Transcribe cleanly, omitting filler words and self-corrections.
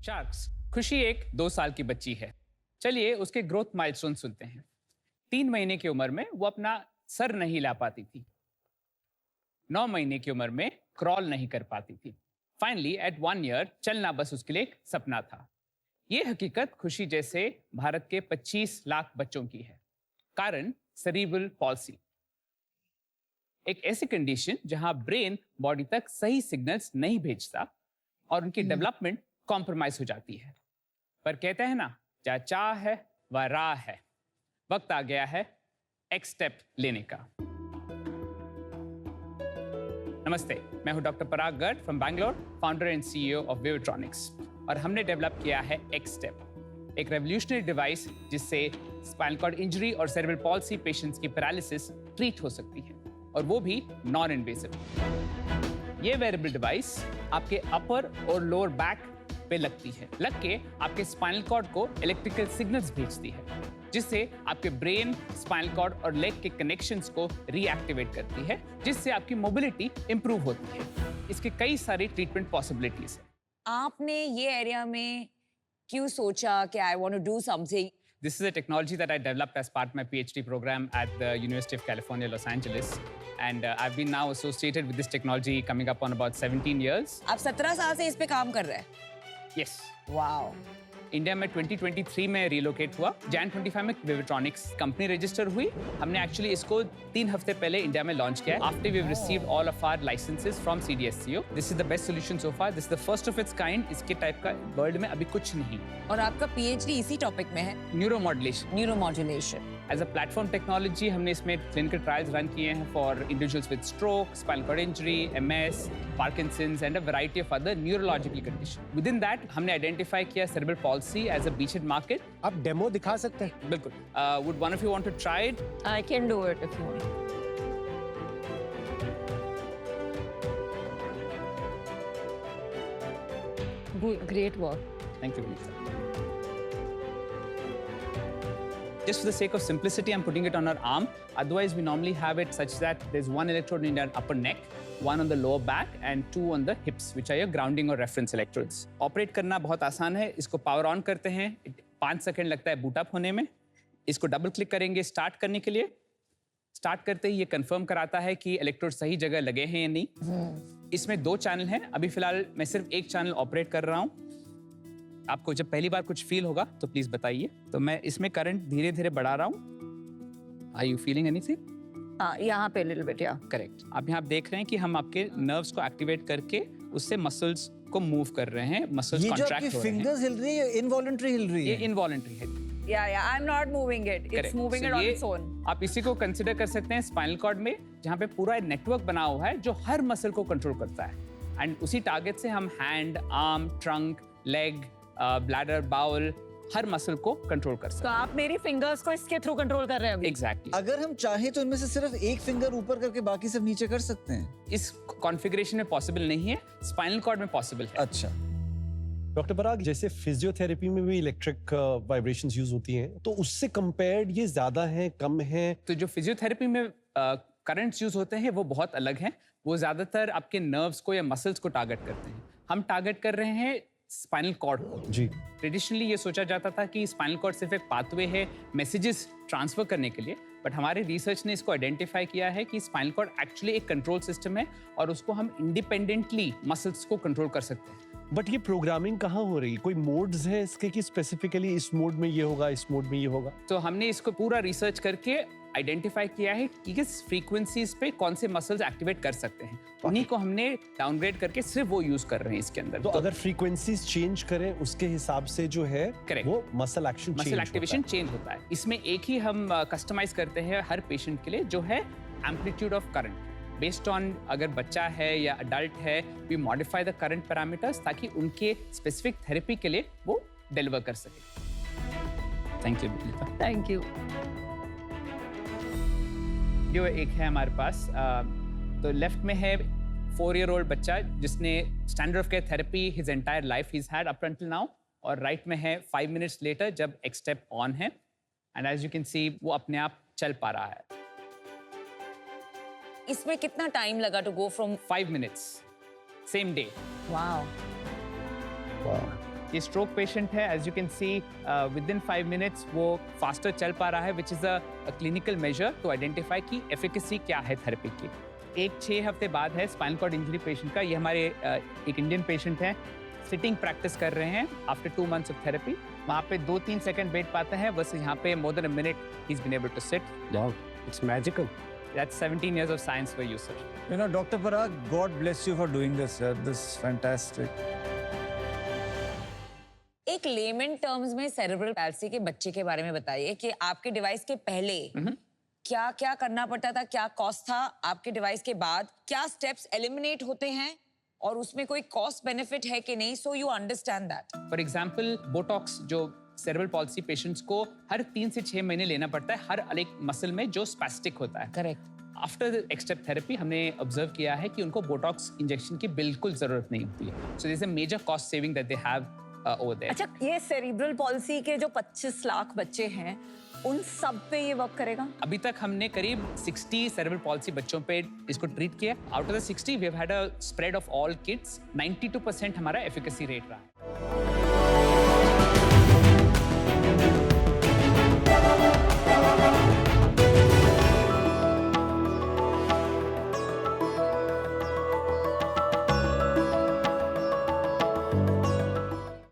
Sharks. खुशी एक 2 साल की बच्ची है। चलिए उसके ग्रोथ माइलस्टोन सुनते हैं। 3 महीने की उम्र में वो अपना सर नहीं हिला पाती थी। 9 महीने की उम्र में क्रॉल नहीं कर पाती थी। फाइनली एट 1 ईयर चलना बस उसके लिए एक सपना था। ये हकीकत खुशी जैसे भारत के 25 लाख बच्चों की है। कारण सेरिब्रल पॉल्सी, एक ऐसी कंडीशन जहां ब्रेन बॉडी तक सही सिग्नल्स नहीं भेजता और उनकी डेवलपमेंट कॉम्प्रोमाइज हो जाती है। पर कहते हैं ना, जहाँ चाह है वह राह है। वक्त आ गया है एक्स स्टेप लेने का। नमस्ते, मैं हूं doctor Parag Garg from Bangalore, founder and CEO of Vivertronics. और हमने डेवलप किया है एक्स स्टेप, एक रेवोल्यूशनरी डिवाइस जिससे स्पाइनल कॉर्ड इंजरी और सेरेब्रल पॉल्सी पेशेंट्स की पैरालिसिस ट्रीट हो सकती है, और वो भी नॉन इन्वेसिव। ये वेरेबल डिवाइस आपके अपर और लोअर बैक पे लगती है। लग के आपके स्पाइनल कॉर्ड को इलेक्ट्रिकल सिग्नल्स भेजती है, जिससे आपके ब्रेन, स्पाइनल कॉर्ड और लेग के कनेक्शंस को रीएक्टिवेट करती है, जिससे आपकी मोबिलिटी इंप्रूव होती है। इसके कई सारी ट्रीटमेंट पॉसिबिलिटीज है। आपने ये एरिया में क्यों सोचा कि I want to do something? This is a technology that I developed as part of my PhD program at the University of California, Los Angeles. And I've been now associated with this technology coming up on about 17 years. आप 17 साल से इस पे काम कर रहे हैं? Yes. Wow. India में 2023 में रिलोकेट हुआ। Jan 25 में विवर्ट्रॉनिक्स कंपनी रजिस्टर हुई। हमने एक्चुअली इसको 3 हफ्ते पहले इंडिया में लॉन्च किया है। After we have received all of our licences from CDSCO। This is the best solution so far. This is the first of its kind. इसके टाइप का वर्ल्ड में अभी कुछ नहीं। और आपका PhD इसी टॉपिक में है? Neuromodulation. Neuromodulation. As a platform technology हमने इसमें क्लिनिकल ट्रायल्स रन किए हैं for individuals with stroke, spinal cord injury, MS, Parkinson's and a variety of other neurological condition. Within that हमने आइडेंटिफाई किया cerebral palsy as a beachhead market. आप demo दिखा सकते हैं? बिल्कुल। Would one of you want to try it? I can do it if you want. Great work. Thank you, Lisa. Just for the sake of simplicity, I'm putting it on our arm. Otherwise, we normally have it such that there's one electrode in your upper neck, one on the lower back, and 2 on the hips, which are your grounding or reference electrodes. Operate करना बहुत आसान है। इसको power on करते हैं, 5 second लगता है boot up होने में। इसको डबल क्लिक करेंगे स्टार्ट करने के लिए। स्टार्ट करते ही ये कंफर्म कराता है कि इलेक्ट्रोड सही जगह लगे हैं या नहीं। इसमें 2 चैनल हैं। अभी फिलहाल मैं सिर्फ एक चैनल ऑपरेट कर रहा हूँ। आपको जब पहली बार कुछ फील होगा तो प्लीज बताइए। तो मैं इसमें करंट धीरे धीरे बढ़ा रहा हूँ। Are you feeling anything? हाँ, यहाँ पे लिटिल बिट, या करेक्ट। आप यहाँ देख रहे हैं कि हम आपके नर्व्स को एक्टिवेट करके उससे मसल्स को मूव कर रहे हैं। मसल्स कॉन्ट्रैक्ट हो रहे हैं। फिंगर्स हिल रही है, इनवॉलंटरी हिल रही ये है? इनवॉलंटरी है। या I am not moving it, it's moving it on its own. आप इसी को कंसिडर कर सकते हैं स्पाइनल कॉर्ड में, जहाँ पे पूरा नेटवर्क बना हुआ है जो हर मसल को कंट्रोल करता है। एंड उसी टारगेट से हम hand, arm, trunk, leg, bladder, bowel, हर मसल को कंट्रोल कर सकते तो आप मेरी फिंगर्स को इसके थ्रू कंट्रोल कर रहे हो? एग्जैक्टली। अगर हम चाहें तो इनमें से सिर्फ एक फिंगर ऊपर करके बाकी सब नीचे कर सकते हैं? इस कॉन्फ़िगरेशन में पॉसिबल नहीं है, स्पाइनल कॉर्ड में पॉसिबल है। अच्छा। डॉक्टर पराग, जैसे फिजियोथेरेपी में भी इलेक्ट्रिक वाइब्रेशंस यूज होती हैं, तो उससे कंपेयर्ड ये ज्यादा है, कम है? तो जो फिजियोथेरेपी में करंट्स यूज होते हैं वो बहुत अलग हैं। वो ज्यादातर आपके नर्व्स को या मसल्स को टारगेट करते हैं। हम टारगेट कर रहे हैं स्पाइनल कॉर्ड को। जी। ट्रेडिशनली ये सोचा जाता था कि स्पाइनल कॉर्ड सिर्फ एक पाथवे है मैसेजेस ट्रांसफर करने के लिए, बट हमारे रिसर्च ने इसको आइडेंटिफाई किया है कि स्पाइनल कॉर्ड एक्चुअली एक कंट्रोल सिस्टम है और उसको हम इंडिपेंडेंटली मसल्स को कंट्रोल कर सकते हैं। बट ये प्रोग्रामिंग कहाँ हो रही है? कोई मोड्स हैं इसके कि स्पेसिफिकली इस मोड में ये होगा, इस मोड में ये होगा? तो हमने इसको पूरा रिसर्च करके आइडेंटिफाई किया है कि किस फ्रीक्वेंसीज पे कौन से मसल्स एक्टिवेट कर सकते हैं। उन्हीं को हमने डाउनग्रेड करके सिर्फ वो यूज कर रहे हैं इसके अंदर। तो अगर फ्रीक्वेंसीज चेंज करें उसके हिसाब से जो है Correct. वो muscle action muscle activation change होता है। इसमें एक ही हम कस्टमाइज करते हैं हर पेशेंट के लिए, जो है amplitude of current. Based on अगर बच्चा है या अडल्ट है, we modify the current parameters ताकि उनके स्पेसिफिक थेरेपी के लिए वो डिलीवर कर सके। Thank you. Thank you. जो एक है हमारे पास, तो लेफ्ट में है 4-year-old बच्चा जिसने standard of care therapy his entire life he's had up until now, और राइट में है 5 minutes later जब एक्स स्टेप ऑन है, and as you can see वो अपने आप चल पा रहा है। इसमें कितना टाइम लगा to go from? 5 minutes, same day. Wow. ये स्ट्रोक पेशेंट है, as you can see within 5 minutes वो फास्टर चल पा रहा है, which is a clinical measure to identify की एफिकेसी क्या है थेरेपी की। एक 6 हफ्ते बाद है स्पाइनल कॉर्ड इंजरी पेशेंट का। ये हमारे एक इंडियन पेशेंट है, सिटिंग प्रैक्टिस कर रहे हैं आफ्टर 2 months ऑफ थेरेपी। वहाँ पे 2-3 सेकंड बैठ पाते हैं, बस यहाँ पे more than a minute he is been able to sit. Wow, it's magical. That's 17 years of science for you, sir. You know, Dr. Parag, God bless you for doing this, sir. This is fantastic. एक lemon terms में cerebral palsy के बच्चे के बारे में बताइए कि आपके डिवाइस के पहले क्या क्या करना पड़ता था, क्या कॉस्ट था, आपके डिवाइस के बाद क्या स्टेप्स एलिमिनेट होते हैं और उसमें कोई कॉस्ट बेनिफिट है कि नहीं, so you understand that. For example Botox जो सेरेब्रल पॉलिसी पेशेंट्स को हर 3 से 6 महीने लेना पड़ता है, हर एक मसल में जो स्पैस्टिक होता है। करेक्ट। आफ्टर एक्सटेप थेरेपी हमने ऑब्जर्व किया है कि उनको बोटॉक्स इंजेक्शन की बिल्कुल जरूरत नहीं होती है। So this is a major cost saving that they have over there. अच्छा, ये सेरिब्रल पॉलिसी के जो 25 लाख बच्चे हैं उन सब पे ये वर्क करेगा? अभी तक हमने करीब 60 सेरेब्रल पॉलिसी बच्चों पे इसको ट्रीट किया। Out of the 60 we have had a spread of all kids. 92% हमारा एफिकेसी रेट रहा है।